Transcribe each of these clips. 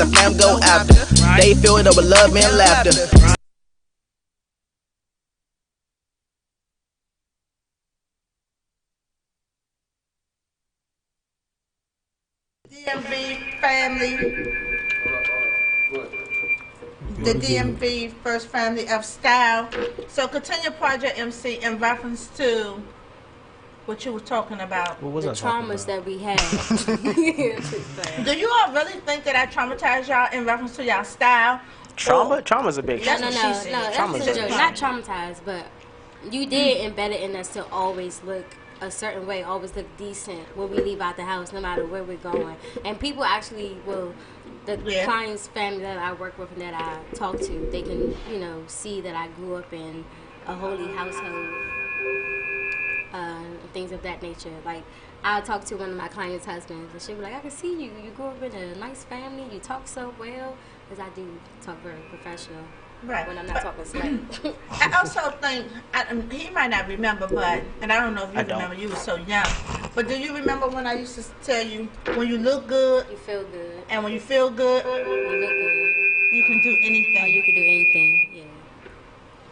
the fam go after. They feel it over love and laughter. DMV family, the DMV first family of style. So continue Project MC in reference to what you were talking about. What was The I talking traumas about? that we had. Do you all really think that I traumatized y'all in reference to y'all style? Trauma's a big No, That's no, what no, she no. said. That's Trauma's just a a- joke. Not traumatized, but you did embed it in us to always look a certain way, always look decent when we leave out the house, no matter where we're going. And people actually will, the clients' family that I work with and that I talk to, they can, see that I grew up in a holy household, things of that nature. Like, I'll talk to one of my clients' husbands, and she'll be like, I can see you. You grew up in a nice family. You talk so well. Because I do talk very professional. Right. When I'm not talking slang. I also think, he might not remember, and I don't know if you remember, you were so young. But do you remember when I used to tell you, when you look good, You feel good. and when you feel good, You look good. you can do anything. Or you can do anything, yeah.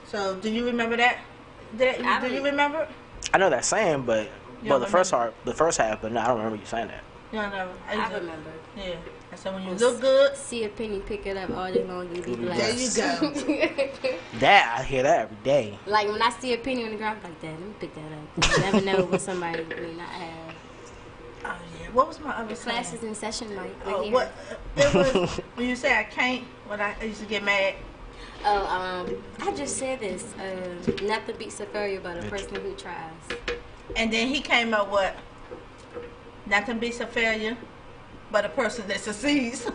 So, do you remember that? Do you remember? I know that saying, but don't the first half, but no, I don't remember you saying that. No, no. I remember. Yeah. And so when you look good, See a penny, pick it up all day long, you be there blessed. you go. That I hear that every day. Like when I see a penny on the ground, I'm like, Dad, let me pick that up. You never know what somebody may not have. Oh yeah. What was my other saying? Classes in session, Mike. Oh, what? It was when you say I can't. When I used to get mad. I just said this. Nothing beats a failure but a person who tries. And then he came up with nothing beats a failure, but a person that succeeds.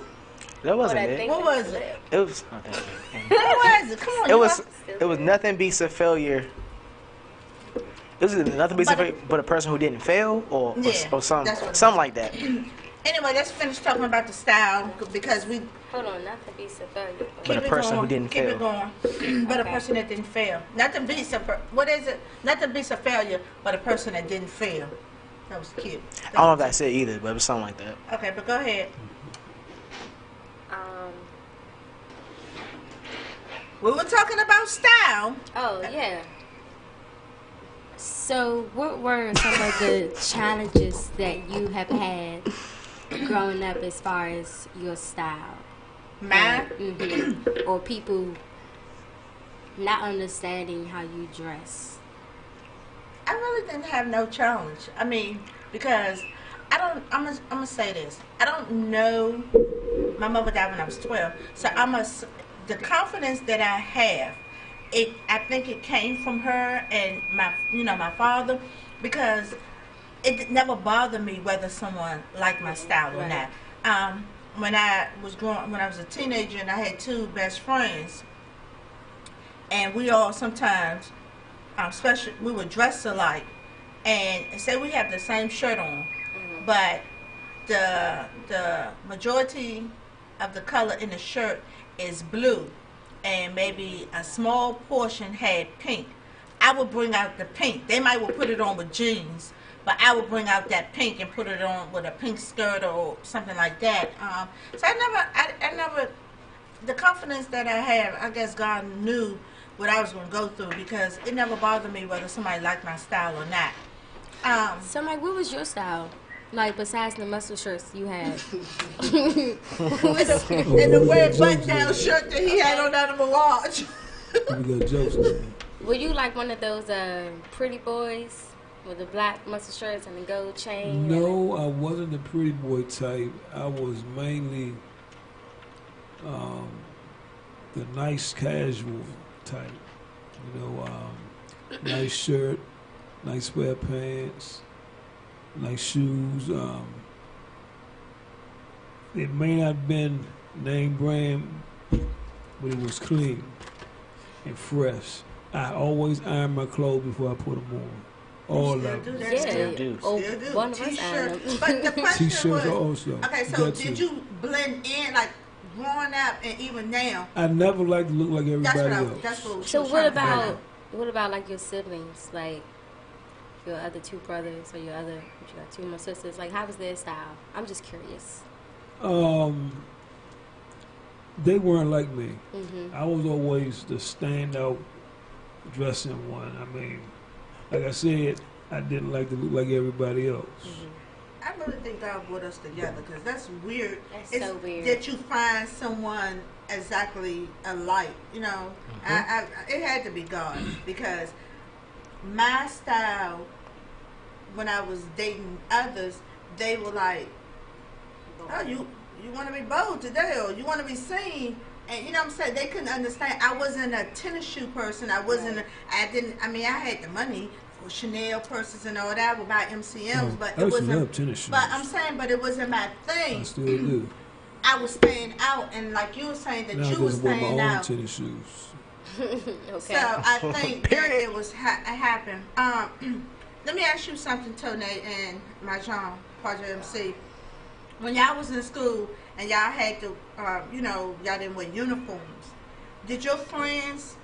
That wasn't it. What was it? It was. What was it? Come on. It was nothing beats a failure. It was nothing beats a failure, but a person who didn't fail, or something like that. Anyway, let's finish talking about the style because we. Hold on, nothing beats a failure. But a person who didn't fail. Keep it going. But a person that didn't fail. Nothing beats what is it? Nothing beats a failure, but a person that didn't fail. That was cute. I don't know if that's it either, but it was something like that. Okay, but go ahead. We were talking about style. Oh, yeah. So, what were some of the challenges that you have had growing up as far as your style? Mine? Or people not understanding how you dress? I really didn't have no challenge. I mean, because I'm gonna say this. I don't know. My mother died when I was 12, so the confidence that I have, I think it came from her and my father, because it never bothered me whether someone liked my style or not. When I was a teenager and I had two best friends, and we all sometimes, especially we would dress alike, and say we have the same shirt on, but the majority of the color in the shirt is blue, and maybe a small portion had pink. I would bring out the pink. They might would put it on with jeans, but I would bring out that pink and put it on with a pink skirt or something like that. So I never, the confidence that I have, I guess God knew what I was going to go through, because it never bothered me whether somebody liked my style or not. So, Mike, what was your style? Like, besides the muscle shirts you had? And the red button-down shirt that he had on out of a watch. We got jokes, man. Were you like one of those pretty boys with the black muscle shirts and the gold chain? No, I wasn't the pretty boy type. I was mainly the nice casual type. Nice shirt, nice pair of pants, nice shoes. It may not have been name brand, but it was clean and fresh. I always iron my clothes before I put them on. All of them. Oh, one of us ironed them. But the question T-shirts was, also. okay, so did you blend in, like growing up and even now? I never liked to look like everybody else. So what about like your siblings, like your other two brothers or you got two more sisters? Like, how was their style? I'm just curious. they weren't like me. Mm-hmm. I was always the standout dressing one. I mean, like I said, I didn't like to look like everybody else. Mm-hmm. I really think God brought us together because that's weird. That's it's so weird. That you find someone exactly alike. You know, it had to be God because my style, when I was dating others, they were like, "Oh, you want to be bold today, or you want to be seen." And you know what I'm saying? They couldn't understand. I wasn't a tennis shoe person. I wasn't. I didn't. I mean, I had the money for Chanel purses and all that. I would buy MCMs, but it wasn't. Love tennis shoes. But I'm saying, but it wasn't my thing. I still do. I was staying out, and like you were saying that Now you I were just wear my staying own out. tennis shoes. Okay. So I think that it was happened. Let me ask you something, Tone and my John, Project MC. When y'all was in school and y'all had to, you know, y'all didn't wear uniforms, did your friends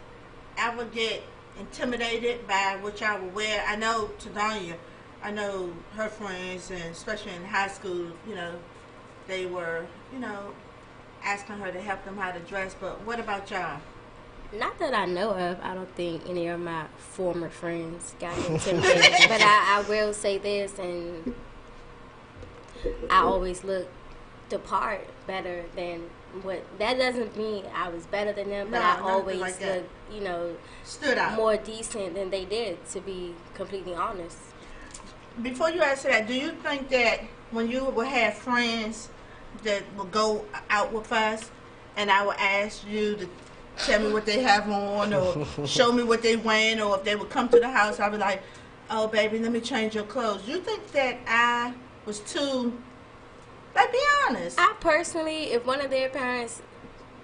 ever get intimidated by what y'all would wear? I know Tadanya, I know her friends, and especially in high school, you know, they were, you know, asking her to help them how to dress. But what about y'all? Not that I know of. I don't think any of my former friends got intimidated. But I will say this, and I always look the part better than what. That doesn't mean I was better than them, but No, I nothing always like that. look, you know, Stood out. more decent than they did, to be completely honest. Before you answer that, do you think that when you would have friends that would go out with us, and I would ask you to tell me what they have on, or show me what they wearing, or if they would come to the house, I'd be like, "Oh, baby, let me change your clothes." Do you think that I was too? Like, be honest. I personally, if one of their parents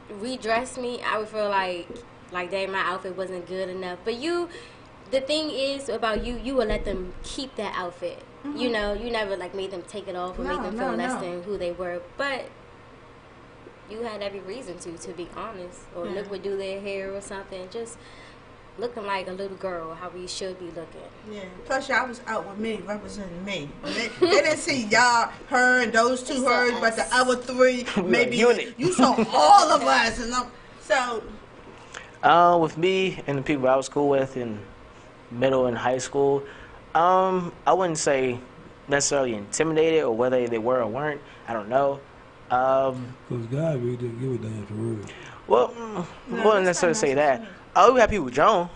redressed me, I would feel like dang, my outfit wasn't good enough. But the thing is about you would let them keep that outfit. Mm-hmm. You know, you never like made them take it off or make them feel less than who they were. But you had every reason to be honest. Or look would do their hair or something. Just looking like a little girl, how we should be looking. Yeah. Plus, y'all was out with me, representing me. They didn't see y'all, her, and those two hers, but the other three, maybe you saw all of us. And so, with me and the people I was cool with in middle and high school, I wouldn't say necessarily intimidated, or whether they were or weren't. I don't know. Because God really didn't give a damn for real. Well, I wouldn't necessarily say that. We had people with Joan.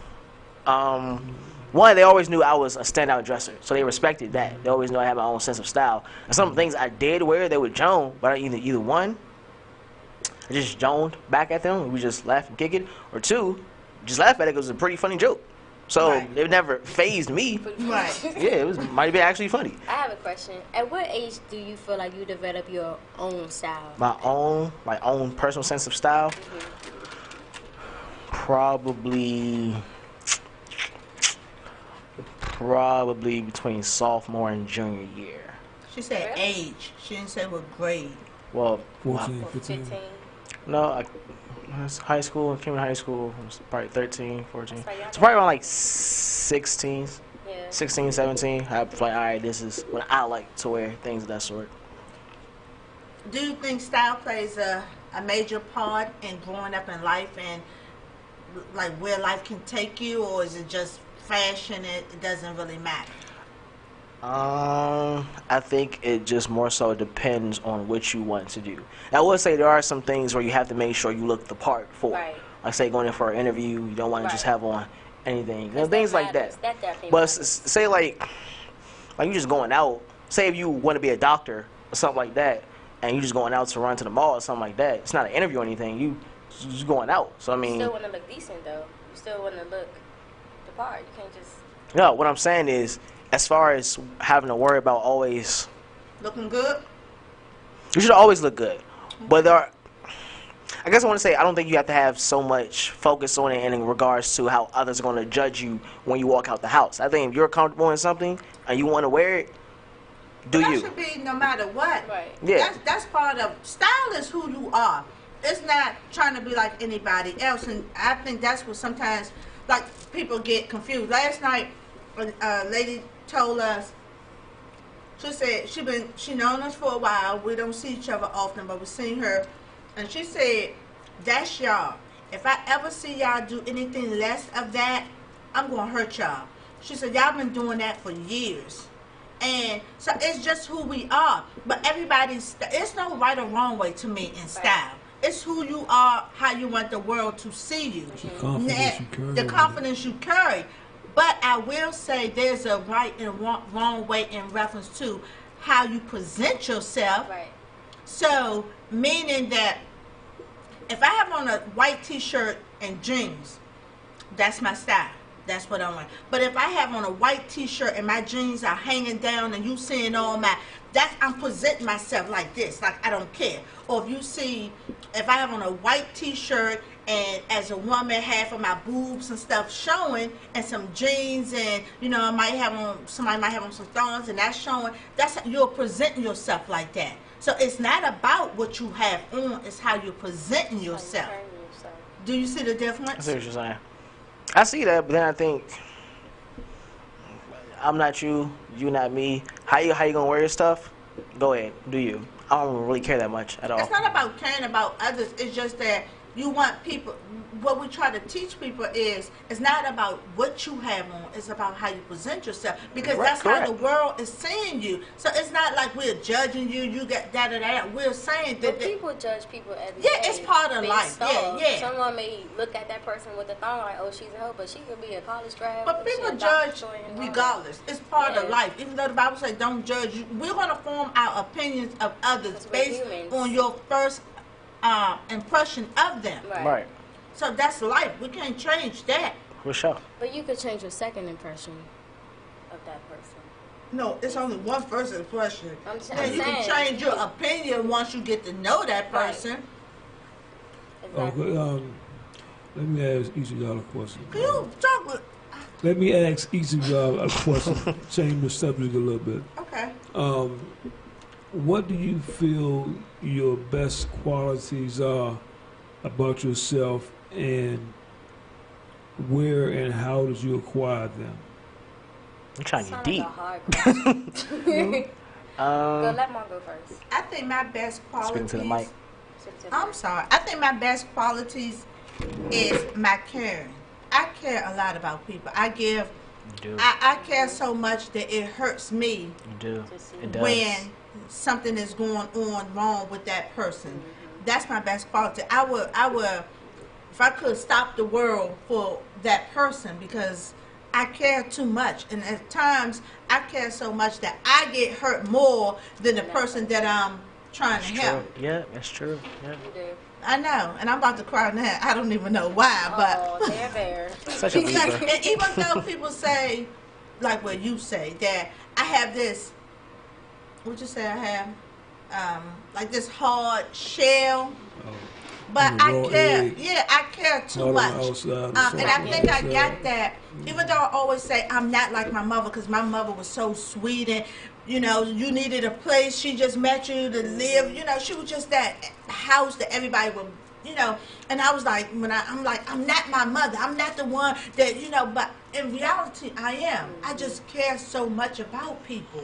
One, they always knew I was a standout dresser, so they respected that. They always knew I had my own sense of style. And some things I did wear, they would Joan, but either one, I just Joaned back at them, and we just laugh and kick it, or two, just laugh at it because it was a pretty funny joke. So it never phased me. right. Yeah, might have been actually funny. I have a question. At what age do you feel like you develop your own style? My own personal sense of style. Probably between sophomore and junior year. She said age. She didn't say what grade. Well, 14, 15. No, high school. I came in high school. I was probably 13, 14. It's probably around like 16, 17. I was like, all right, this is when I like to wear things of that sort. Do you think style plays a major part in growing up in life and like where life can take you, or is it just fashion? It doesn't really matter. I think it just more so depends on what you want to do. I will say there are some things where you have to make sure you look the part for. Right. Like say going in for an interview, you don't want to just have on anything. You know, That things like matters. that. That definitely But matters. say like you just going out. Say if you want to be a doctor or something like that, and you just going out to run to the mall or something like that. It's not an interview or anything. You just going out. So I mean, You still want to look decent though. You still want to look the part. You can't just. no. What I'm saying is, as far as having to worry about always, Looking good. you should always look good. But I guess I want to say I don't think you have to have so much focus on it in regards to how others are going to judge you when you walk out the house. I think if you're comfortable in something and you want to wear it, do That you? should be no matter what. Right. Yeah. That's part of style. Is who you are. It's not trying to be like anybody else. And I think that's what sometimes like people get confused. Last night, a lady told us. She said she known us for a while. We don't see each other often, but we seen her, and she said That's y'all. If I ever see y'all do anything less of that, I'm going to hurt y'all. She said, y'all been doing that for years. And so it's just who we are. But it's no right or wrong way to me in style. It's who you are, how you want the world to see you. The confidence you carry. But I will say there's a right and wrong way in reference to how you present yourself. Right. So, meaning that if I have on a white t-shirt and jeans, that's my style. That's what I want. But if I have on a white t-shirt and my jeans are hanging down and you seeing all I'm presenting myself like this, like I don't care. Or if I have on a white t-shirt and as a woman, half of my boobs and stuff showing, and some jeans, and somebody might have on some thongs and that's showing. You're presenting yourself like that. So it's not about what you have on; it's how you're presenting yourself. Do you see the difference? I see what you're saying. I see that, but then I think I'm not you, you not me. How you gonna wear your stuff? Go ahead, do you. I don't really care that much at all. It's not about caring about others. It's just that you want people. What we try to teach people is it's not about what you have on. It's about how you present yourself, because that's correct. how the world is seeing you. So it's not like we're judging you. You get da. We're saying that. But people judge people every yeah, day. it's part of life. Yeah. Someone may look at that person with a thong like, oh, she's a hoe, but she could be a college grad. But people judge regardless. It's part of life. Even though the Bible says don't judge, we're going to form our opinions of others based on your first impression of them. Right. So that's life. We can't change that. For sure. But you could change your second impression of that person. No, it's only one first impression. Then you can change your opinion once you get to know that person. Right. Exactly. Okay, let me ask each of y'all a question. Can you talk with... Let me ask each of y'all a question. Change the subject a little bit. Okay. What do you feel your best qualities are about yourself, and where and how did you acquire them? I'm trying to get deep. Like a hard question. Go, let Mom go first. I think my best qualities... Speaking to the mic. I'm sorry. I think my best qualities is my caring. I care a lot about people. I give... You do. I care so much that it hurts me You do. It does. when something is going on wrong with that person. That's my best quality. I would, if I could stop the world for that person, because I care too much. And at times, I care so much that I get hurt more than the person that I'm trying to help. Yeah, that's true. Yeah. You do. I know, and I'm about to cry now. I don't even know why, but there. Such a because, believer. and even though people say, like what you say, that I have this, what you say I have, like this hard shell, but I care. Egg. Yeah, I care too much, and I think I got that. Even though I always say I'm not like my mother, because my mother was so sweet, and you needed a place. She just met you to live. She was just that house that everybody would. And I was like, I'm not my mother. I'm not the one that, but in reality, I am. I just care so much about people.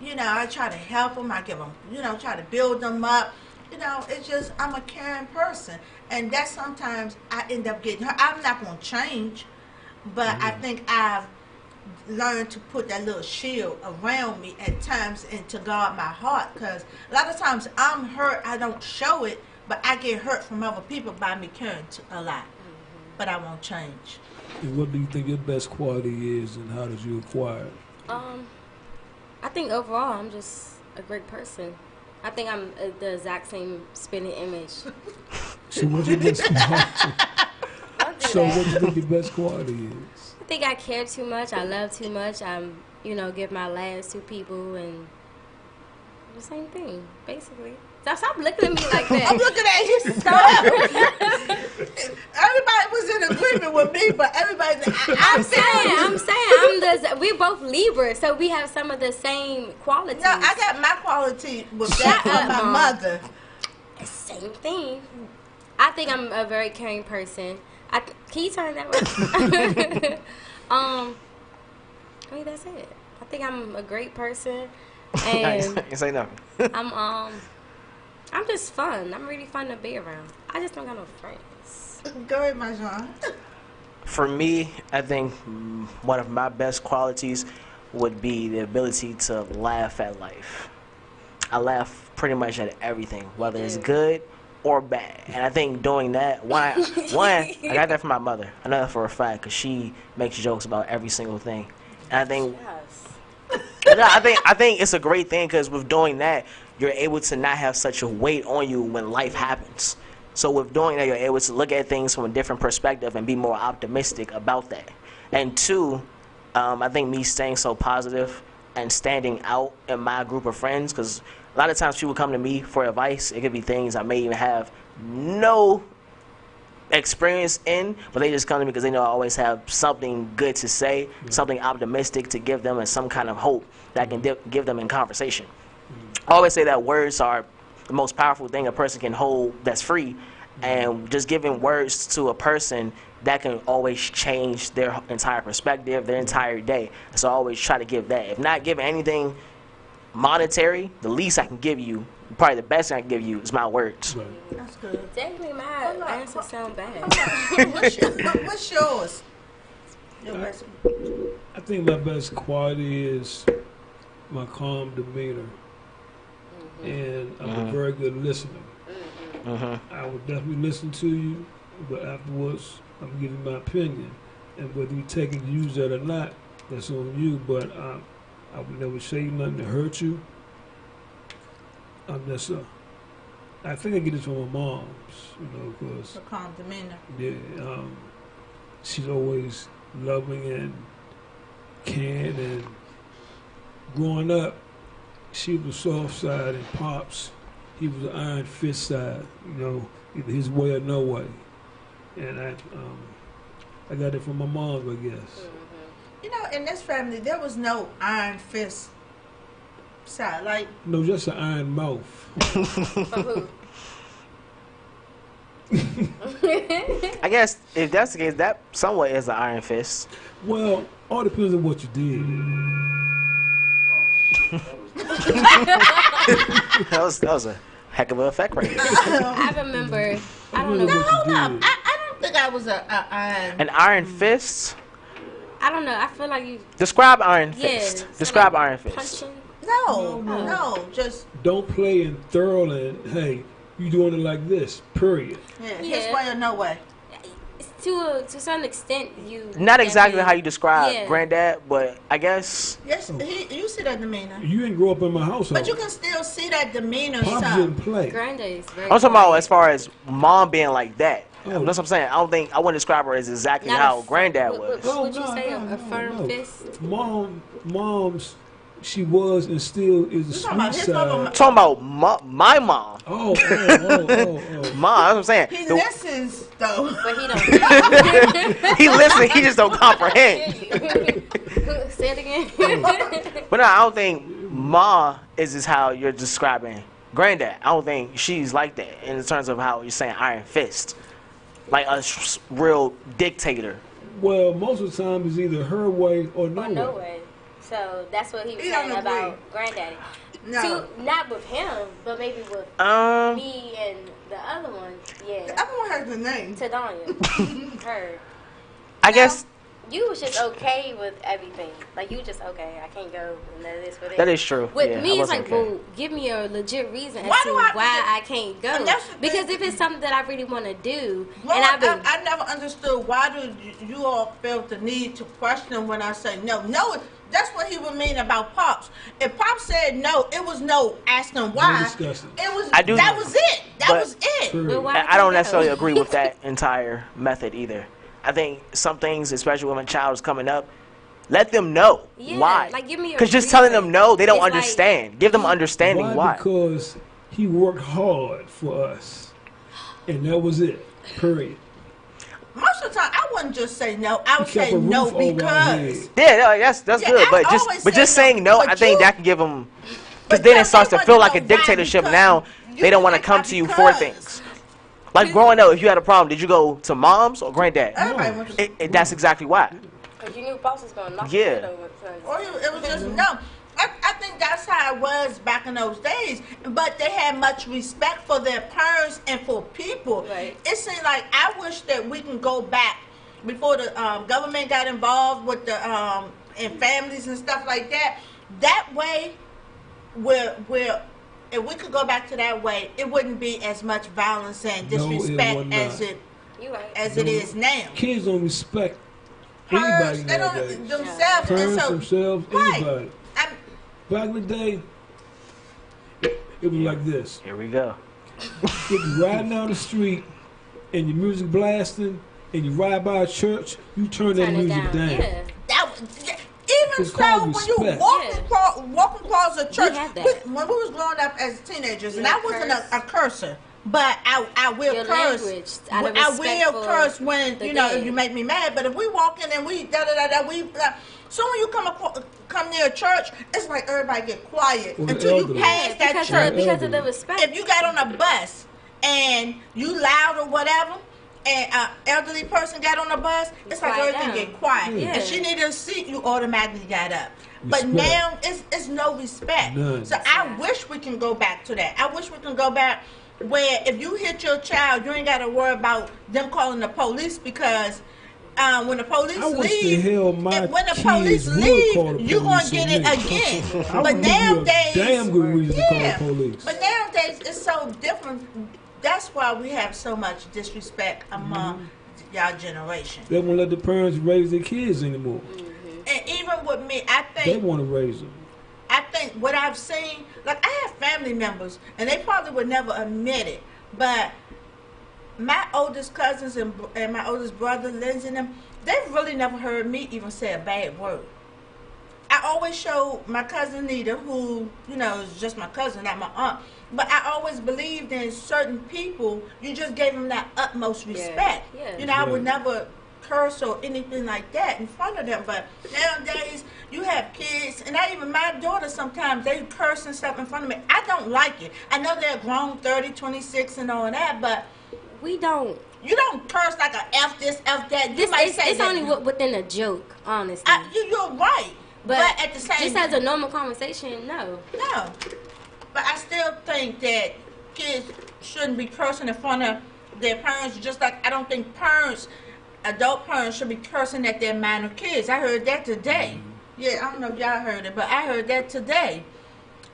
I try to help them. I give them, try to build them up. It's just, I'm a caring person. And that sometimes I end up getting hurt. I'm not going to change, but I think I've learned to put that little shield around me at times and to guard my heart. Because a lot of times I'm hurt, I don't show it, but I get hurt from other people by me caring a lot. But I won't change. And what do you think your best quality is, and how did you acquire it? I think overall I'm just a great person. I think I'm the exact same spinning image. So what's your best quality? So what do you think your best quality is? I think I care too much. I love too much. I'm, give my last to people, and the same thing, basically. Stop looking at me like that. I'm looking at you. Stop. Everybody was in agreement with me, but everybody. I'm saying, we both Libras, so we have some of the same qualities. No, I got my quality with that from my mother. Same thing. I think I'm a very caring person. Can you turn that way? That's it. I think I'm a great person, and You say nothing. I'm just fun. I'm really fun to be around. I just don't got no friends. Go ahead, my John. For me, I think one of my best qualities would be the ability to laugh at life. I laugh pretty much at everything, whether it's good or bad. And I think doing that, one, I got that from my mother. I know that for a fact because she makes jokes about every single thing. And I think, I think it's a great thing because with doing that, you're able to not have such a weight on you when life happens. So with doing that, you're able to look at things from a different perspective and be more optimistic about that. And two, I think me staying so positive and standing out in my group of friends, because a lot of times people come to me for advice. It could be things I may even have no experience in, but they just come to me because they know I always have something good to say, something optimistic to give them, and some kind of hope that I can give them in conversation. I always say that words are the most powerful thing a person can hold that's free, and just giving words to a person that can always change their entire perspective, their entire day. So I always try to give that. If not giving anything monetary, the least I can give you, probably the best I can give you, is my words. That's good. Technically, my answer sound bad. What's yours? Your best. I think my best quality is my calm demeanor, and I'm a very good listener. I will definitely listen to you, but afterwards, I'm giving my opinion, and whether you take it, use that or not, that's on you. But I would never say nothing to hurt you. I'm just, I think I get it from my mom's, because A calm demeanor. yeah, she's always loving and kind, and growing up, she was soft side, and Pops, he was the iron fist side, either his way or no way. And I got it from my mom, I guess. In this family, there was no iron fist side. Like, No, just an iron mouth. I guess if that's the case, that somewhat is an iron fist. Well, all depends on what you did. That was a heck of an effect right there. I remember. I don't know. What you hold up. did. I don't think I was a iron. An iron fist? I don't know. I feel like you. Describe iron Yeah. fist. so Describe like iron fist. Punching. No, just Don't play in thorough and, hey, you doing it like this, period. his Yeah. way or no way. To a certain extent, you. Not exactly definitely- how you describe Yeah. granddad, but I guess Yes, you see that demeanor, You didn't grow up in my household. but you can still see that demeanor. Pops Son. didn't play. Granddad is very. I'm talking about as far as mom being like that. Oh. That's what I'm saying. I wouldn't describe her as exactly Not how a- granddad what- was. what would you say? A firm fist? Mom's, she was and still is the You talking about sweet his mother? side. Talking about my mom. Oh. Mom, that's what I'm saying. He The- listens though. But he don't. he listens, he just don't comprehend. Say it again. But no, I don't think ma is just how you're describing granddad. I don't think she's like that in terms of how you're saying iron fist. Like a real dictator. Well, most of the time it's either her way or no Or way. no way. So that's what he was He saying don't agree. about granddaddy. No. Not with him, but maybe with Um, me and the other one. Yeah. The other one has the name. Tadanya. Her. I guess You was just okay with everything. Like, you was just okay. I can't go. None of this with it. that is true. With Yeah, I me, it's was like, okay. well, give me a legit reason as Why to do I- why I can't go. And that's the Because thing. if it's something that I really want to do, Well, and I've been, I never understood why do you all felt the need to question when I say no. No, that's what he would mean about Pops. If Pops said no, it was no asking why. discussing. It was I do- that was it. That but- was it. Period. but why I don't can't necessarily go? agree with that entire method either. I think some things, especially when a child is coming up, let them know Yeah, why. like, give me a Because just telling reason. them no, they don't It's like- understand. Give them understanding why. Because he worked hard for us, and that was it. Period. Most of the time, I wouldn't just say no. I would He kept say a no roof over our because. head. Yeah, no, that's Yeah, good. I But always just say saying no, no, but I think you- that can give them. Because But then yeah, it starts to they feel want like a to know why, dictatorship. because Now you they don't want to act come like to you for because. things. Like growing up, if you had a problem, did you go to mom's or granddad? Everybody wants to. That's exactly why. Because you knew boss was going to knock Yeah. your head over. Or it was just no. I think that's how it was back in those days. But they had much respect for their parents and for people. Right. It seems like I wish that we can go back before the government got involved with the and families and stuff like that. That way, we're if we could go back to that way, it wouldn't be as much violence and disrespect You're right. as it is now. Kids don't respect Parents, anybody they nowadays. don't themselves. Parents, and so, themselves, right. anybody. I'm, Back in the day, it was like this. Here we go. If you riding down the street and your music blasting and you ride by a church, you turn that Turn it music down. Yeah. even It's so, called when you respect. walking across a church, had that. when we was growing up as teenagers, and You I wasn't curse. a cursor, but I will Your curse. language, out of I respect will for curse when the you know dead. if you make me mad. But if we walk in and we so when you come near a church, it's like everybody get quiet Or the until you elderly. pass that church. Because of the respect. If you got on a bus and you loud or whatever, and an elderly person got on the bus, it's like quiet everything down. get quiet. Yeah. If she needed a seat, you automatically got up. But Respect. now it's no respect. None. So I wish we can go back to that. I wish we can go back where if you hit your child, you ain't got to worry about them calling the police because when the police I wish leave, the hell my when the kids police would leave, call the you're gonna police get on it me. again. I But would give you a nowadays, damn good reason to call yeah. the police. But nowadays it's so different. That's why we have so much disrespect among y'all generation. They won't let the parents raise their kids anymore. And even with me, I They think want to raise them. what I've seen, like I have family members, and they probably would never admit it, but my oldest cousins and my oldest brother, Lindsay, and them, they've really never heard me even say a bad word. I always show my cousin Nita, who, you know, is just my cousin, not my aunt, but I always believed in certain people, you just gave them that utmost respect. Yeah. You know, I would Yeah. never curse or anything like that in front of them, but nowadays you have kids, and even my daughter sometimes, they curse and stuff in front of me. I don't like it. I know they're grown, 30, 26 and all that, but We don't. you don't curse like a F this, F that. You might say It's that. only within a joke, honestly. You're right. But at the same just as a normal conversation, no. no. But I still think that kids shouldn't be cursing in front of their parents, just like I don't think adult parents should be cursing at their minor kids. I heard that today. Yeah, I don't know if y'all heard it, but I heard that today.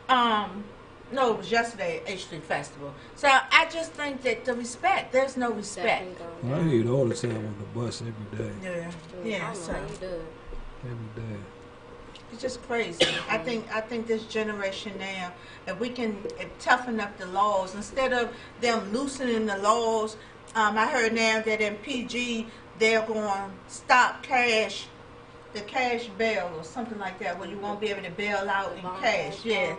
No, it was yesterday at H Street Festival. So I just think that there's no respect. Definitely I hear it all the time on the bus every day. Yeah, I yeah. don't know So how you do it. Every day. it's just crazy. I think this generation now, if we can toughen up the laws instead of them loosening the laws. I heard now that in PG they're going to stop the cash bail or something like that, where you won't be able to bail out in cash. Yeah,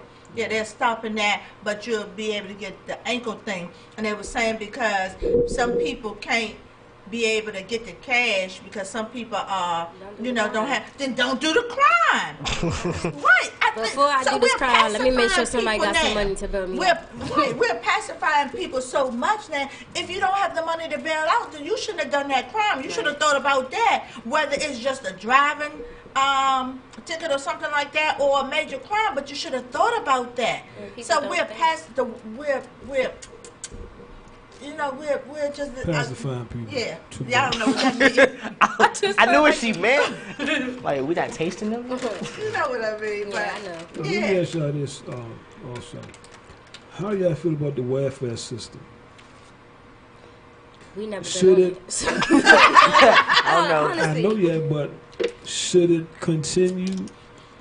they're stopping that, but you'll be able to get the ankle thing. And they were saying because some people can't be able to get the cash because some people don't do the crime. Right. Before I do this crime, let me make sure somebody got some money to bail me out. We're pacifying people so much now. If you don't have the money to bail out, then you shouldn't have done that crime. You should have thought about that, whether it's just a driving ticket or something like that, or a major crime. But you should have thought about that. So we're we're just Pacifying people. Yeah, Too y'all bad. don't know what that means. I knew what she meant. Like, we not tasting them? You know what I mean? Yeah, I But know. Let me ask y'all this also. How y'all feel about the welfare system? We never Should been it- on So, I don't know. I honestly, know that, but should it continue?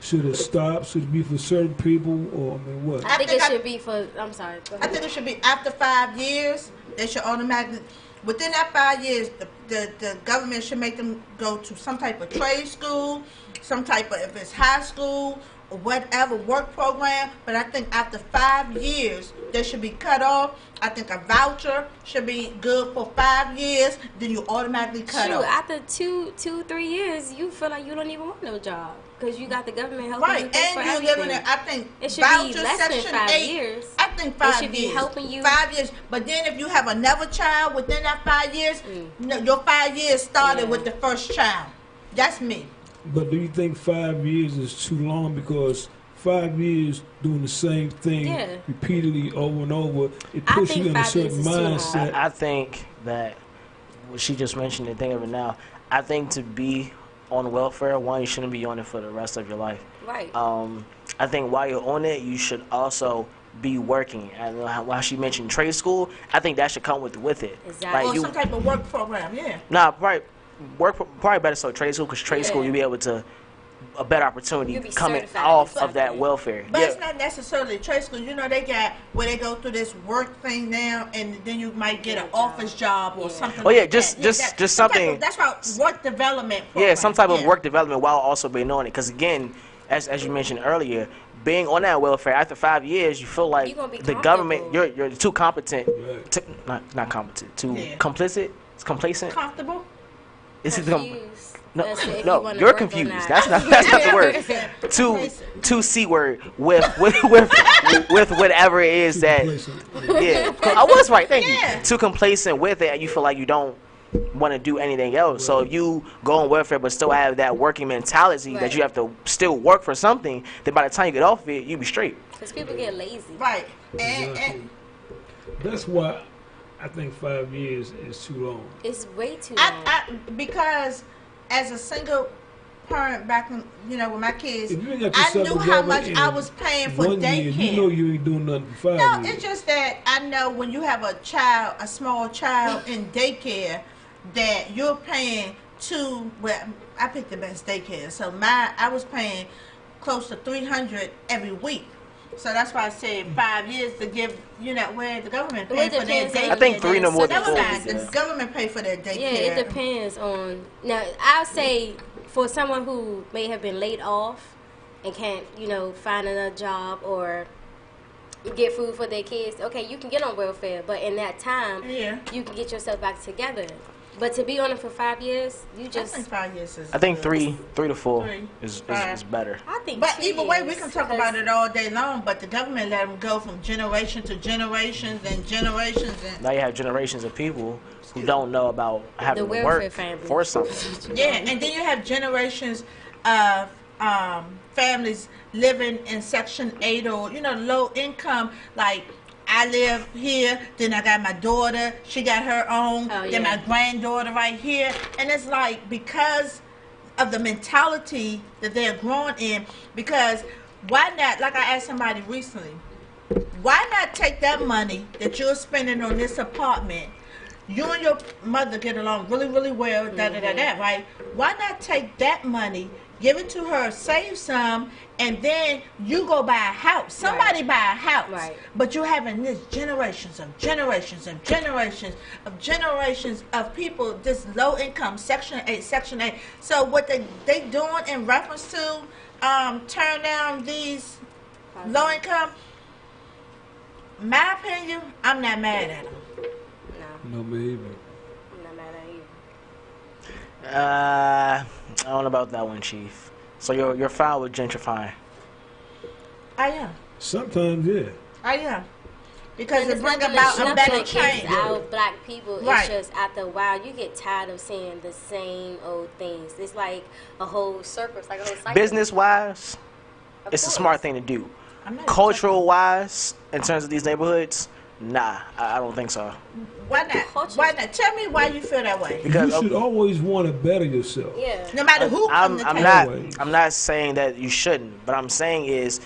Should it stop? Should it be for certain people, or I mean, what? I think it should be for. I'm sorry. Go I ahead. think it should be after 5 years. They should automatically, within that 5 years, the government should make them go to some type of trade school, some type of, if it's high school or whatever, work program. But I think after 5 years, they should be cut off. I think a voucher should be good for 5 years. Then you automatically cut Shoot, off. after 3 years, you feel like you don't even want no job because you got the government helping Right, you pay for and you're everything. living in, I think, It should voucher be less than section 5 8, years. I think 5 years. It should be helping you. 5 years. But then if you have another child within that 5 years, no, your 5 years started Yeah. with the first child. That's me. But do you think 5 years is too long? Because 5 years doing the same thing Yeah. repeatedly over and over, it I puts think you in a 5 years certain is too long. mindset. I think that what she just mentioned, and think of it now, I think to be on welfare, one, you shouldn't be on it for the rest of your life. Right. I think while you're on it, you should also be working. And while she mentioned trade school, I think that should come with it. Exactly. Or some type of work program, yeah. Nah, probably better so trade school, because trade school Yeah. you'll be able to a better opportunity You'll be coming certified off in of that something. welfare. But Yeah. it's not necessarily trade school. You know, they got where they go through this work thing now, and then you might get an office job or something. Oh, yeah, like just- that. just some type something- of- that's about work development. Yeah, Program. some type of Yeah. work development while also being on it. Because again, as you mentioned earlier, being on that welfare after 5 years, you feel like You're gonna be the government, comfortable. you're too competent, Right. to, not competent, too Yeah. complicit, complacent. Comfortable. This is Confused. no, That's if you no, wanna you're work or confused. not. That's not the word. Two C word with whatever it is that. Complacent. Yeah, I was right. Thank Yeah. you. Too complacent with it, and you feel like you don't want to do anything else. So if you go on welfare but still have that working mentality Right. that you have to still work for something, then by the time you get off of it, you be straight. Because people get lazy. Right. And Exactly. That's why I think 5 years is too long. It's way too long. because as a single parent back in, with my kids, If you ain't got I yourself knew how together much in I was paying for 1 year, daycare. you know you ain't doing nothing for 5 No, years. it's just that I know when you have a small child in daycare, that you're paying well, I picked the best daycare, so I was paying close to $300 every week. So that's why I said 5 years to give, where the government Well, it pay for their depends on daycare. I think 3 no more than Never 4. mind, the government pay for their daycare. Yeah, it depends on. Now, I'll say for someone who may have been laid off and can't, find another job or get food for their kids, okay, you can get on welfare, but in that time, Yeah. you can get yourself back together. But to be on it for 5 years, you I just. think 5 years is I think good. 3 to 4 Three. is Five. better. I think. But 2 either way, we years, can talk because about it all day long. But the government let them go from generation to generations and generations. And Now you have generations of people who don't know about having to welfare work family. for something. yeah, and then you have generations of families living in Section 8 or low income. Like I live here, then I got my daughter. She got her own. Oh, Then yeah. my granddaughter right here, and it's like because of the mentality that they're growing in. Because why not? Like I asked somebody recently, why not take that money that you're spending on this apartment? You and your mother get along really, really well, right? Why not take that money, give it to her, save some, and then you go buy a house. Somebody buy a house. Right. But you're having this generations of people, this low income, Section 8. So what they doing in reference to turn down these low income, my opinion, I'm not mad at them. No, No, maybe. I'm not mad at you. I don't know about that one, Chief. So you're fine with gentrifying? I am. Sometimes, yeah. I am. Because And it it's brings nothing about a nothing better against change. our black people. Right. It's just after a while you get tired of seeing the same old things. It's like a whole circle. It's like a whole cycle. Business wise, Of it's a course. smart thing to do. I'm not Cultural wise, in terms of these neighborhoods, nah, I don't think so. Why not? Why not? Tell me why you feel that way. Because You should always want to better yourself. Yeah. No matter who I'm comes to not Always. I'm not saying that you shouldn't, but I'm saying is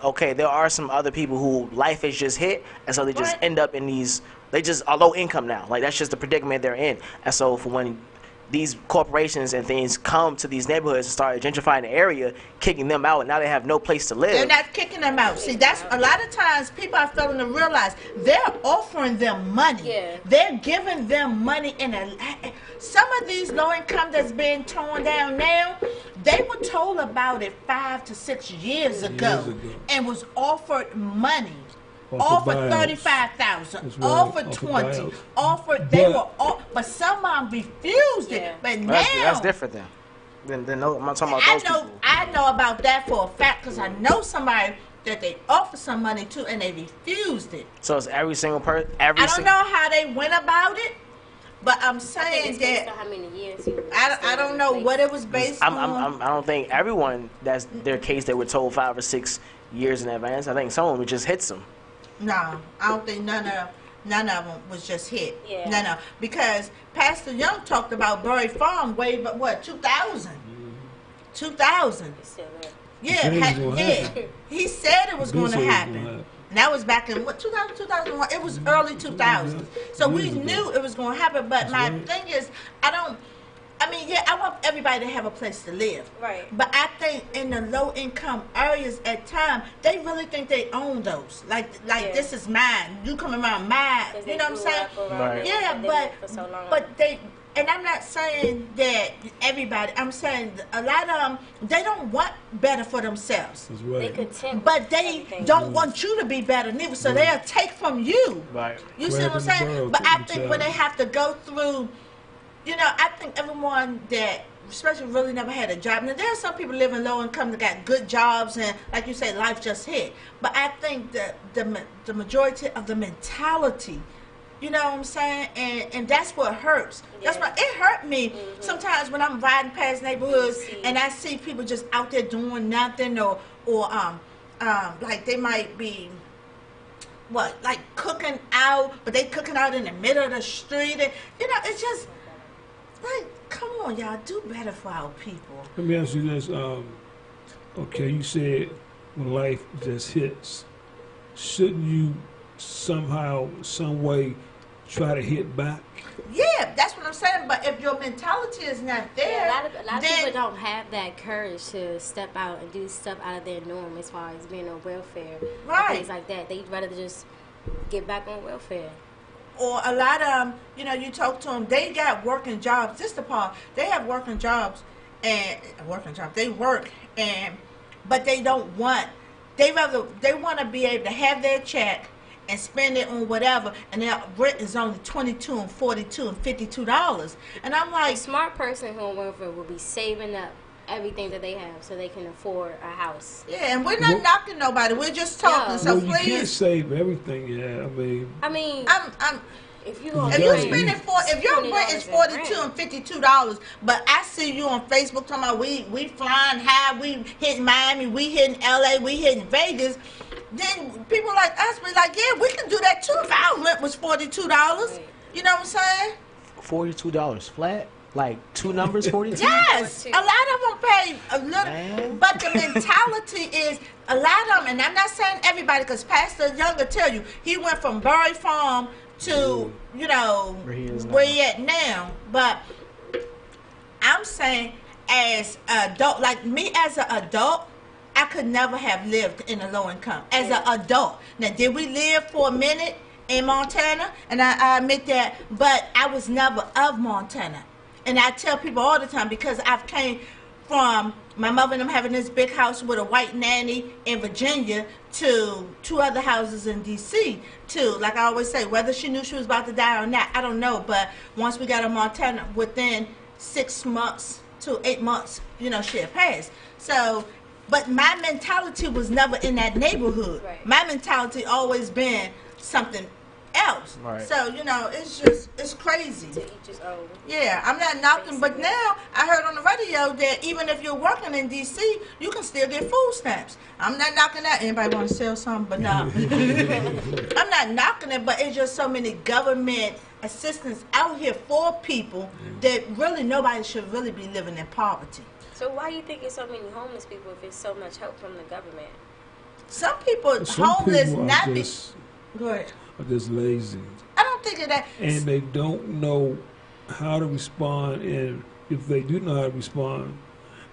okay, there are some other people who life has just hit, and so they just Right. end up in these. They just are low income now. Like that's just the predicament they're in, and so for when these corporations and things come to these neighborhoods and start gentrifying the area, kicking them out, and now they have no place to live. They're not kicking them out. See, that's a lot of times people are failing to realize they're offering them money. Yeah. They're giving them money some of these low income that's being torn down now, they were told about it 5 to 6 years ago, and was offered money. Offered buyouts. 35,000. That's right, Offered offered 20. buyouts. Offered. But some of them refused it. Yeah. But now That's different then. No, I'm not talking about those people. I know about that for a fact because I know somebody that they offered some money to and they refused it. So it's every single person. I don't know how they went about it, But I'm I think saying it's based that on how many years you I don't know what it was based on. I don't think everyone that's their case they were told 5 or 6 years in advance. I think some of them just hits them. No, I don't think none of them was just hit. Yeah. No, because Pastor Young talked about Buried Farm way, but what, 2000? 2000. It's still there. Yeah, said it was gonna happen. he said it was He going to said it was happen. gonna happen. And that was back in what 2000, 2001. It was early 2000s. So we Years ago. knew it was going to happen. But That's my right. thing is, I want everybody to have a place to live. Right. But I think in the low income areas at time, they really think they own those. Like Yeah. this is mine. You come around mine. 'Cause You they know what I'm grew saying? up around Right. it, Yeah, and they but lived for so long. they. And I'm not saying that everybody. I'm saying a lot of them, they don't want better for themselves. That's they right. content. But they everything. don't want you to be better neither, so they'll take from you. Right. You see what I'm Grabbing the saying? barrel, But I taking think the when they child. have to go through, I think everyone that, especially really never had a job. Now, there are some people living low income that got good jobs and, like you say, life just hit. But I think that the majority of the mentality, you know what I'm saying? And that's what hurts. That's Yeah. why it hurt me sometimes when I'm riding past neighborhoods See. and I see people just out there doing nothing or like they might be like cooking out, but they cooking out in the middle of the street. And, it's just like, come on, y'all, do better for our people. Let me ask you this. Okay, you said when life just hits, shouldn't you somehow, some way, try to hit back? Yeah, that's what I'm saying. But if your mentality is not there, Yeah, a lot of then people don't have that courage to step out and do stuff out of their norm as far as being on welfare Right. and things like that. They'd rather just get back on welfare. or a lot of them, you talk to them, they got working jobs. This the part. They have working jobs They work but they don't want. They want to be able to have their check and spend it on whatever, and their rent is only $22 and $42 and $52. And I'm A like, smart person who on welfare will be saving up everything that they have so they can afford a house. yeah, and we're not knocking nobody. We're just talking. Yeah. So Well, you can't please, save everything. Yeah, I mean, I'm if you on If you Yeah. spending if your rent is $42 and $52, but I see you on Facebook talking about we flying high, we hitting Miami, we hitting LA, we hitting Vegas, then people like us be like, yeah, we can do that too if our rent was $42. Right. You know what I'm saying? $42 flat, like two numbers, 42. Yes, a lot of them pay a little, Man. but the mentality is a lot of them, and I'm not saying everybody, because Pastor Young will tell you he went from Buried Farm to where he at now. But I'm saying as an adult, like me as an adult, I could never have lived in a low income as an adult. Now, did we live for a minute in Montana? And I admit that, but I was never of Montana. And I tell people all the time, because I've came from my mother and them having this big house with a white nanny in Virginia to 2 other houses in D.C. too. Like I always say, whether she knew she was about to die or not, I don't know. But once we got in Montana, within 6 months to 8 months, she had passed. So, but my mentality was never in that neighborhood. Right. My mentality always been something else. Right. So, it's crazy. to each his own. Yeah, I'm not knocking, but now I heard on the radio that even if you're working in D.C., you can still get food stamps. I'm not knocking that. Anybody want to sell something? But no. I'm not knocking it, but it's just so many government assistance out here for people that really nobody should really be living in poverty. So why do you think there's so many homeless people if it's so much help from the government? Some people Some homeless, people not are be. just, Go ahead. are just lazy, I don't think of that. and they don't know how to respond. And if they do know how to respond,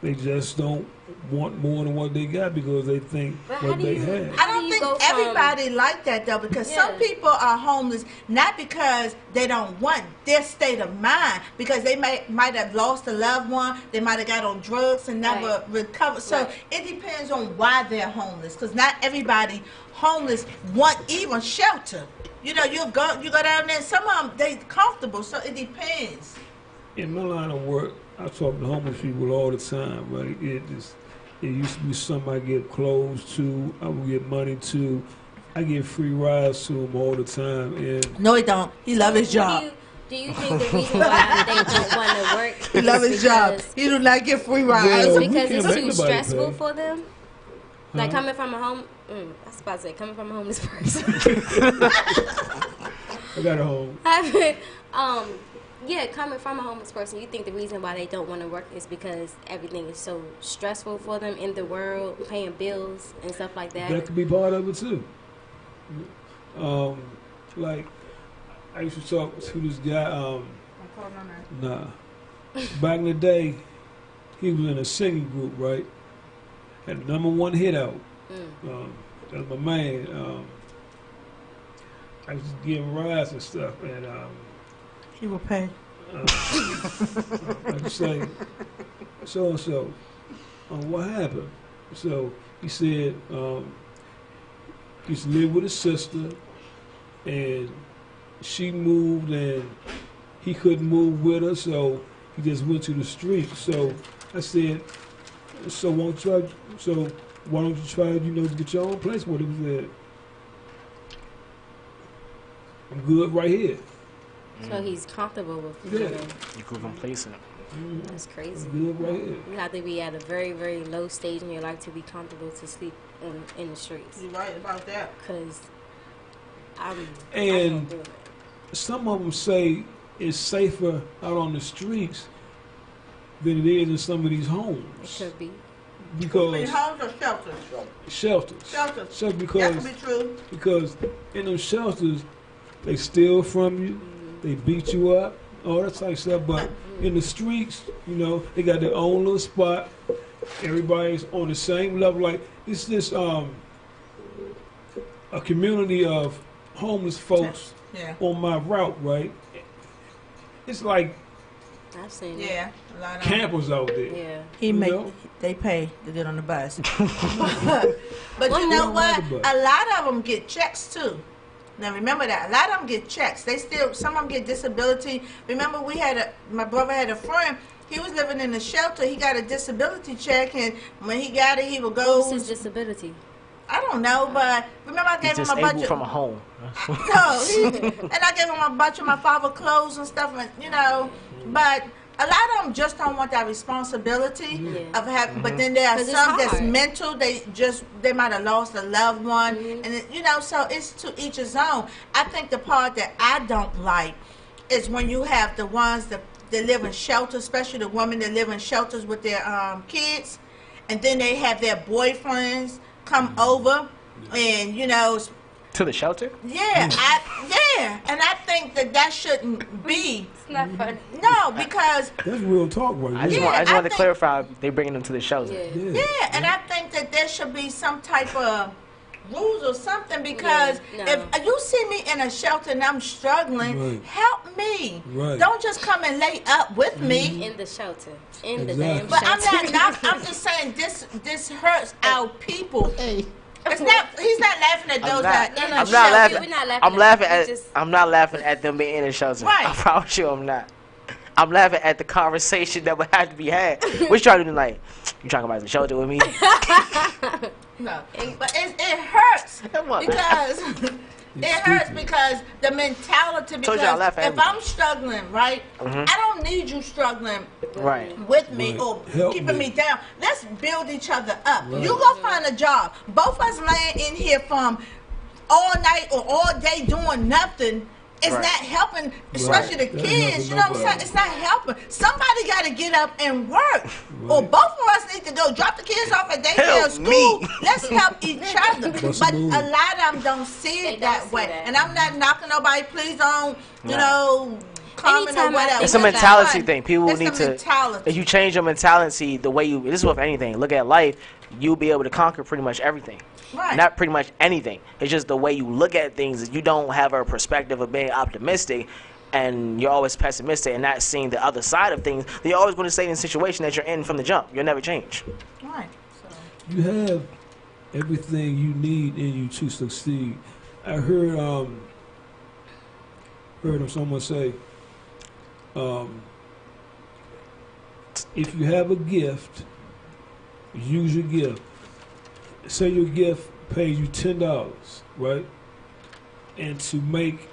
they just don't want more than what they got because they think But how what do they you- have. I How do don't you think go from- everybody like that though, because some Yeah. people are homeless not because they don't want their state of mind, because they might have lost a loved one, they might have got on drugs and never Right. recovered. So Right. it depends on why they're homeless, because not everybody homeless want even shelter. You go down there, and some of them they comfortable, so it depends. In my line of work, I talk to homeless people all the time, right? It used to be something I get clothes to, I would get money to, I get free rides to them all the time, and No, he don't. He love his job. Do you think the reason why they don't want to work He love is his job. because He do not get free rides. Yeah. it's we because can't it's make too nobody stressful pay. for them? Like Huh? coming from a home, I was about to say coming from a homeless person. I got a home. Yeah, coming from a homeless person, you think the reason why they don't want to work is because everything is so stressful for them in the world, paying bills and stuff like that? That could be part of it too. Like I used to talk to this guy. Nah, back in the day, he was in a singing group, right? Had the #1 hit out. That's my man. I was just giving rides and stuff, and He will pay. I just say, so and so, what happened? So he said he used to live with his sister, and she moved, and he couldn't move with her, so he just went to the street. So I said, so why don't you try, to get your own place? What he said, I'm good right here. So he's comfortable with Yeah. living. You grew complacent. That's crazy. I'm good right here. You have to be at a very, very low stage in your life to be comfortable to sleep in the streets. You're right about that. Because I And can't do it. some of them say it's safer out on the streets than it is in some of these It homes. could be. I mean, Because homes or shelters? shelters. Shelters. So That because could be true. because in them shelters they steal from you, they beat you up, all that type of stuff. But in the streets, they got their own little spot. Everybody's on the same level. Like it's this a community of homeless folks Yeah. on my route, right? It's like I've seen it. Yeah. A lot of campers out there. Yeah. He make know? they pay to get on the bus. But you know what? A lot of them get checks too. Now remember that a lot of them get checks. Some of them get disability. Remember my brother had a friend. He was living in a shelter. He got a disability check, and when he got it, he would go. What's his disability? I don't know, but remember I gave He's him a bunch disabled of from a home. and I gave him a bunch of my father clothes and stuff, and but a lot of them just don't want that responsibility of having. But then there are 'Cause it's some that's hard. mental. They might have lost a loved one, and so it's to each his own. I think the part that I don't like is when you have the ones that live in shelters, especially the women that live in shelters with their kids, and then they have their boyfriends come over, and To the shelter? and I think that shouldn't be. It's not funny. No, because That's real talk right I there. just I want to think- clarify they bringing them to the shelter. Yeah. and I think that there should be some type of rules or something, because Yeah, no. if you see me in a shelter and I'm struggling, Right. help me. Right. Don't just come and lay up with me. In the shelter. In the Exactly. damn But shelter. I'm just saying this hurts our people. It's not. He's not laughing at those that No, in no, a I'm shelter. not shelter. laughing. We're not laughing I'm at laughing it. We at. just- I'm not laughing at them being in a shelter. Right. I promise you, I'm not. I'm laughing at the conversation that would have to be had. What you trying to do tonight? You talking about the shelter with me? No, but it hurts What? because it hurts because the mentality. Told you I'll Because laugh at if me. I'm struggling, right, I don't need you struggling Right. with me Right. or Help keeping me. me down. Let's build each other up. Right. You go find a job. Both of us laying in here from all night or all day doing nothing. It's Right. not helping, especially the That ain't kids. helping You know what I'm saying? nobody. It's not helping. Somebody got to get up and work, or Right. both of us need to go drop the kids off at daycare Help or school. me. Let's help each other. What's But the move? a lot of them don't see They it don't that see way. that. And I'm not knocking nobody. Please don't, Nah. comment Anytime or I whatever. think It's a about- mentality thing. People It's need a to. mentality. If you change your mentality, the way you. This is with anything. Look at life. You'll be able to conquer pretty much everything. Right. Not pretty much anything. It's just the way you look at things. You don't have a perspective of being optimistic, and you're always pessimistic and not seeing the other side of things. You're always going to stay in the situation that you're in from the jump. You'll never change. Right. So, You have everything you need in you to succeed. I heard of someone say, if you have a gift, use your gift. Say your gift pays you $10, right? And to make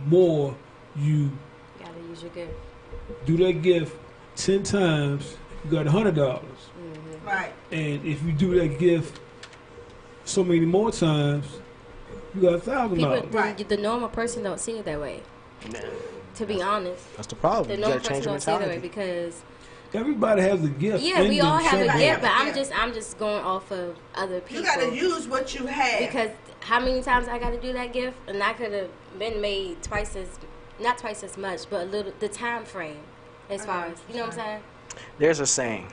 more, you Gotta use your gift. Do that gift 10 times, you got $100. Right. And if you do that gift so many more times, you got $1,000. People, the normal person don't see it that way. Nah, To be honest, that's the problem. the You normal gotta change person your don't see it that way mentality. because Everybody has a gift. yeah, in we them all have a somewhere. gift, but Yeah. I'm just going off of other people. You got to use what you have. Because how many times I got to do that gift, and I could have been made not twice as much, but a little the time frame, as far as you know what I'm saying. There's a saying: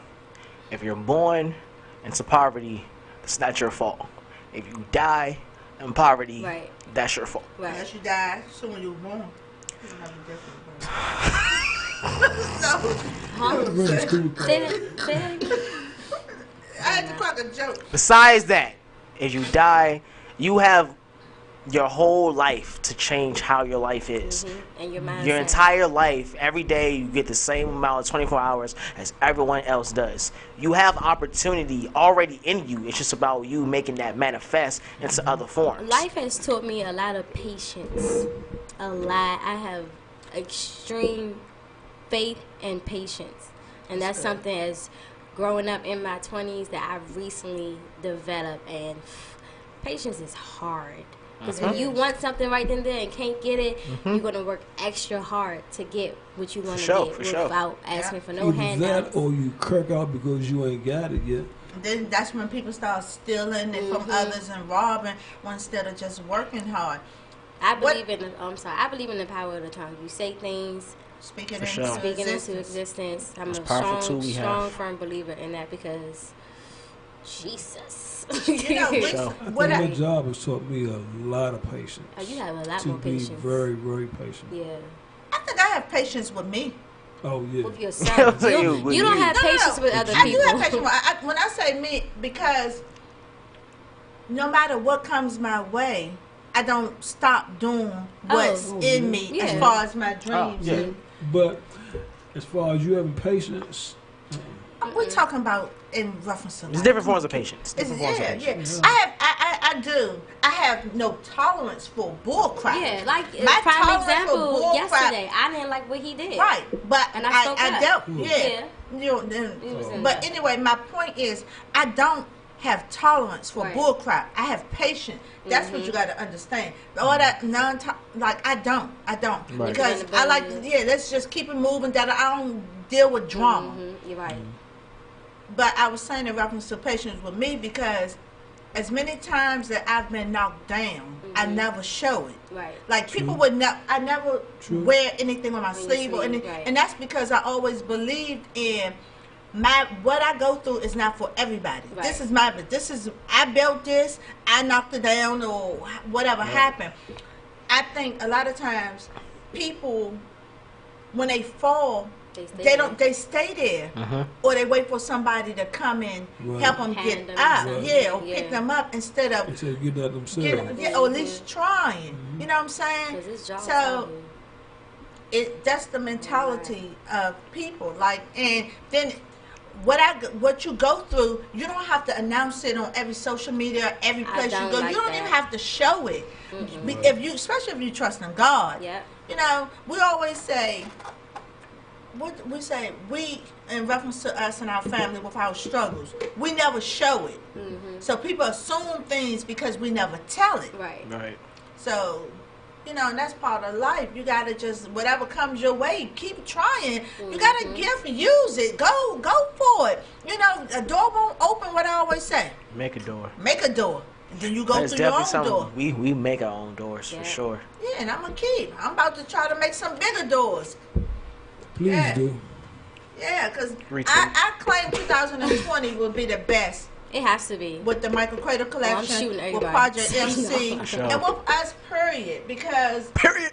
if you're born into poverty, it's not your fault. If you die in poverty, Right. that's your fault. Right. Unless you die soon when you were born. You don't have a different so, Huh? Run to school. Say that again. I had to crack a joke. Besides that, if you die, you have your whole life to change how your life is. And your mindset. Your entire life, every day, you get the same amount of 24 hours as everyone else does. You have opportunity already in you. It's just about you making that manifest into other forms. Life has taught me a lot of patience. A lot. I have extreme faith and patience. And that's something as growing up in my 20s that I've recently developed. And patience is hard. Because when you want something right then and there and can't get it, you're going to work extra hard to get what you want to get without asking for no Either handouts. that or you kirk out because you ain't got it yet. Then that's when people start stealing it from others and robbing instead of just working hard. I believe in the power of the tongue. You say things, Speaking For into sure. speaking existence. into existence. I'm Most a powerful tool we strong, have. firm believer in that because Jesus. You know, Sure. what My I, job has taught me a lot of patience. Oh, you have a lot to more be patience. very, very patient. Yeah. I think I have patience with me. Oh, yeah. With yourself. So You don't have patience with other I people. do have patience. When I say me, because no matter what comes my way, I don't stop doing what's in me as yeah. far as my dreams. yeah. But as far as you having patience, We're talking about in reference to There's life. different forms of patience. It's, Different forms of yeah, patience. yeah. I do. I have no tolerance for bull crap. Yeah, like My prime tolerance for example bull yesterday. I didn't like what he did. Right, but And I spoke up. dealt. Mm. Yeah. You know, but anyway, my point is, I don't have tolerance for Right. bull crap. I have patience. That's what you got to understand. All that I don't Right. because I like let's just keep it moving. That I don't deal with drama. You're right. But I was saying in reference to patience with me because as many times that I've been knocked down, I never show it. Right. Like people would not, I never wear anything on my sleeve or anything, right. and that's because I always believed in what I go through is not for everybody. Right. This is I built this, I knocked it down or whatever happened. I think a lot of times people when they fall, they stay there, or they wait for somebody to come in, help them Hand get them up, something. or pick them up instead of instead of getting that themselves. or at least trying. You know what I'm saying? 'Cause it's jobs So out here. that's the mentality of people. Like, and then what you go through, you don't have to announce it on every social media, every place you don't go. like You don't that. even have to show it. Especially if you trust in God. Yeah. You know, we always say, we in reference to us and our family with our struggles, we never show it. So people assume things because we never tell it. Right. Right. So, you know, and that's part of life. You gotta just whatever comes your way, keep trying. You got a gift, use it. Go for it. You know, a door won't open. What I always say, Make a door. make a door, and then you go That's through your own definitely door. something. We make our own doors for sure. Yeah, and I'm gonna keep. I'm about to try to make some bigger doors. Please Yeah. do. Yeah, because Retweet. I claim 2020 will be the best It has to be. with the Michael Credle collection, shooting with everybody. Project MC, For sure. and with us, period. Because Period.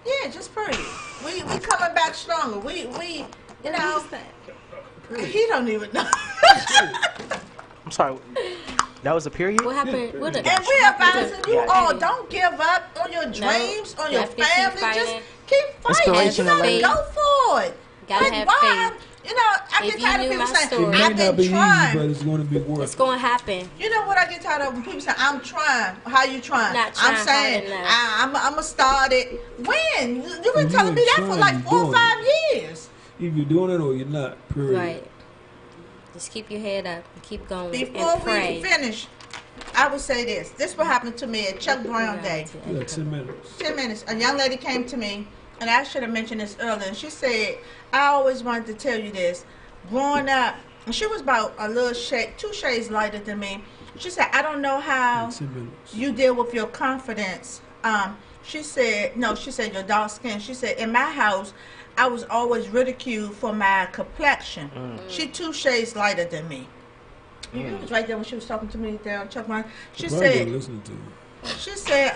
yeah, just period. We coming back stronger. We you know. He don't even know. I'm sorry. That was a period? What happened? What And we advising you Yeah. all, don't give up on your dreams, on your definitely keep family. Just fighting. keep fighting. You Inspirational gotta lady. go for it. Gotta Like, have why? faith. You know, I If get you tired of knew people my saying, story- It may I've not be been trying. easy, but it's going to be worth It's it. gonna happen. You know what I get tired of when people say, I'm trying. How you trying? Not I'm trying saying, hard enough. I'm going to start it. When? You've been You telling me ain't that for trying, like you 4 or doing 5 years. Either you're doing it or you're not, period. Right. Just keep your head up and keep going Before and pray. we finish, I would say this. This what happened to me at Chuck Brown Day. You got 10 minutes. 10 minutes. A young lady came to me, and I should have mentioned this earlier. And she said, I always wanted to tell you this. Growing up, and she was about a little shade, 2 shades lighter than me. She said, I don't know how 10 minutes. you deal with your confidence. She said, no, she said your dark skin. She said, in my house, I was always ridiculed for my complexion. She 2 shades lighter than me. It was right there when she was talking to me there on Chuck Brown. She Probably said, listening to you. she said,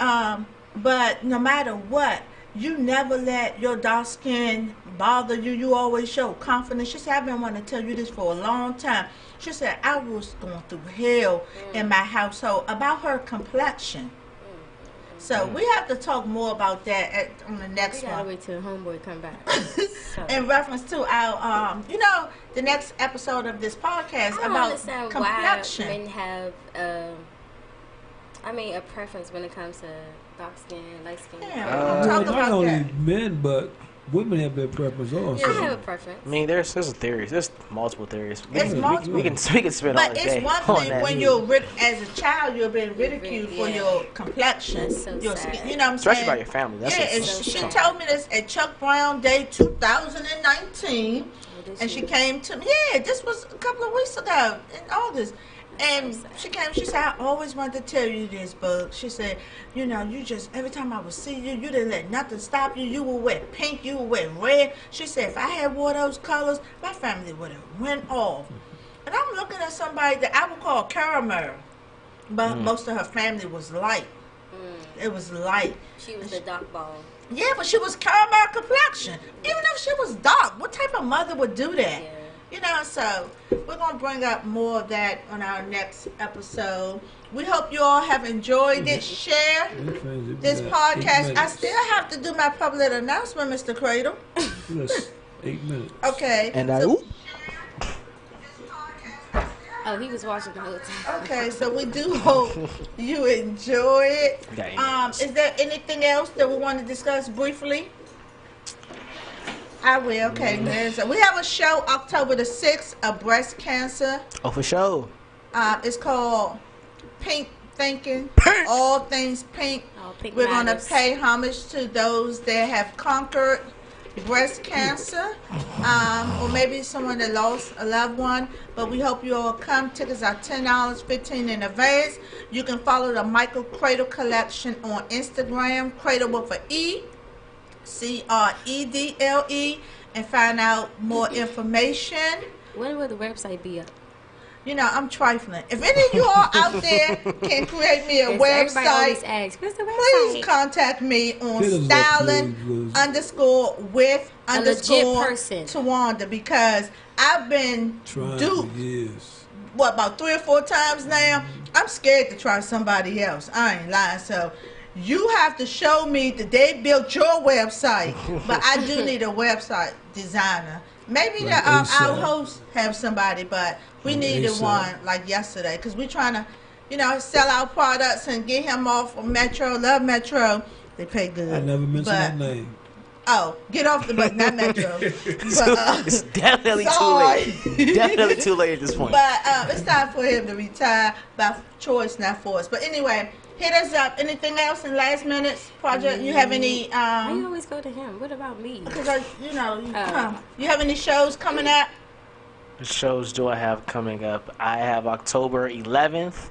but no matter what, you never let your dark skin bother you. You always show confidence. She said, I've been wanting to tell you this for a long time. She said, I was going through hell in my household about her complexion. So we have to talk more about that on the next We gotta one. wait till the homeboy come back. So. In reference to our, the next episode of this podcast I don't about understand complexion. why men have, a preference when it comes to dark skin, light skin. Yeah, Well, talk not about only that. men, but women have their preference also. I have a preference. I mean, there's theories. There's multiple theories. It's multiple. We can spend all But day it's one on thing that. when you're as a child, you're being ridiculed for Yeah. your complexion, That's so your sad. skin. You know what I'm Especially saying? by your family. That's Yeah, what's and so she sad. told me this at Chuck Brown Day 2019, and she came to me. Yeah, this was a couple of weeks ago in August. And she came, she said, I always wanted to tell you this, but she said, you know, you just, every time I would see you, you didn't let nothing stop you. You would wear pink, you would wear red. She said, if I had wore those colors, my family would have went off. And I'm looking at somebody that I would call caramel, but most of her family was light. It was light. She was the dark ball. Yeah, but she was caramel complexion. Even if she was dark, what type of mother would do that? Yeah. You know, so we're going to bring up more of that on our next episode. We hope you all have enjoyed it. Share this podcast. I still have to do my public announcement, Mr. Credle. Yes, 8 minutes. Okay. And Oh, he was watching the whole time. Okay, so we do hope you enjoy it. Is there anything else that we want to discuss briefly? I will. Okay, we have a show October the 6th of breast cancer. Oh, for sure. It's called Pink Thinking. All things pink. All pink We're going to matters. pay homage to those that have conquered breast cancer, or maybe someone that lost a loved one. But we hope you all come. Tickets are $10, $15 in advance. You can follow the Michael Credle Collection on Instagram, Credle with an E, Credle, and find out more information. When will the website be up? You know, I'm trifling. If any of you all out there can create me a Everybody always website, asks, what's the website? please contact me on Hit us up, styling please. _with person. Tawanda, because I've been Trying duped, for years. about 3 or 4 times now. I'm scared to try somebody else. I ain't lying. So you have to show me that they built your website. But I do need a website designer. Maybe Like our ASAP. hosts have somebody, but we Like needed ASAP. one like yesterday because we're trying to, sell our products and get him off of Metro. Love Metro. They pay good. I never mentioned But- that name. Oh, get off the bus, not Metro. But, It's definitely too sorry. late. Definitely too late at this point. But it's time for him to retire by choice, not force. But anyway, hit us up. Anything else in last minutes project? You have any? Why you always go to him? What about me? Because you have any shows coming up? What shows do I have coming up? I have October 11th.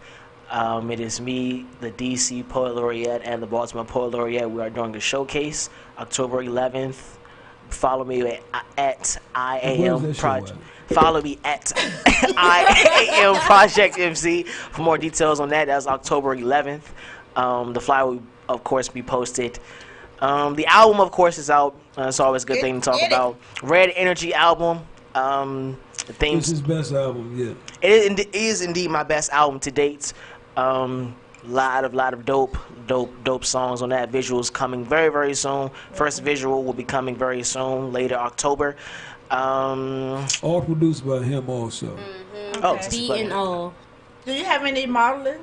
It is me, the DC Poet Laureate, and the Baltimore Poet Laureate. We are doing a showcase October 11th. Follow me at IAM that show Project. Follow me at IAM Project MC for more details on that. That's October 11th. The flyer will, of course, be posted. The album, of course, is out. It's always a good thing to talk Get it. about. Red Energy album. The It's themes. his best album yet. It is indeed my best album to date. Lot of dope songs on that. Visuals coming very, very soon. First visual will be coming very soon, later October. All produced by him also. Oh, Okay. Beat and all. Do you have any modeling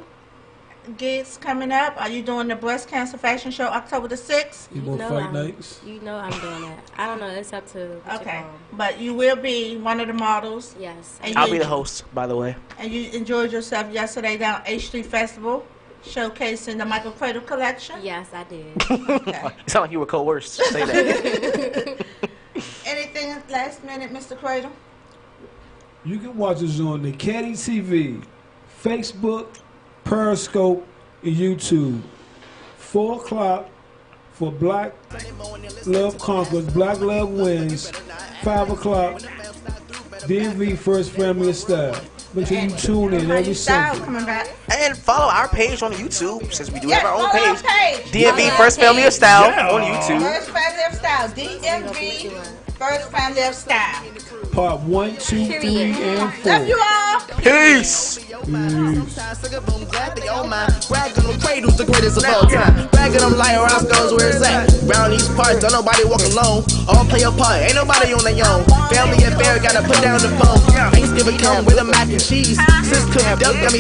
gigs coming up? Are you doing the breast cancer fashion show October the 6th? You more fight nights? You know I'm doing that. I don't know. It's up to what you Okay, call. but you will be one of the models. Yes. And I'll you- be the host, by the way. And you enjoyed yourself yesterday down H Street Festival, showcasing the Michael Credle collection. Yes, I did. Okay. You sound like you were coerced. Say that. Anything last minute, Mr. Credle? You can watch us on Nekedie TV, Facebook, Periscope, and YouTube. 4 o'clock for Black Love Conquers, Black Love Wins. 5 o'clock, DMV First Family of Style. Make sure you tune in every Style Sunday. coming back. And follow our page on YouTube, since we do have our own follow our page. page. DMV Follow First our Family of page. Style on YouTube. First Family of Style. DMV First Family of Style. Part 1, 2, 3, and 4. Love you all. Peace. Glad they all mine. Brag on them cradles, the greatest of all time. Brag on them liar Roscoe's where it's at. Round these parts, don't nobody walk alone. All play a part, ain't nobody on their own. Family affair, gotta put down the phone. Thanksgiving come with a mac and cheese. Sis cooked up, got me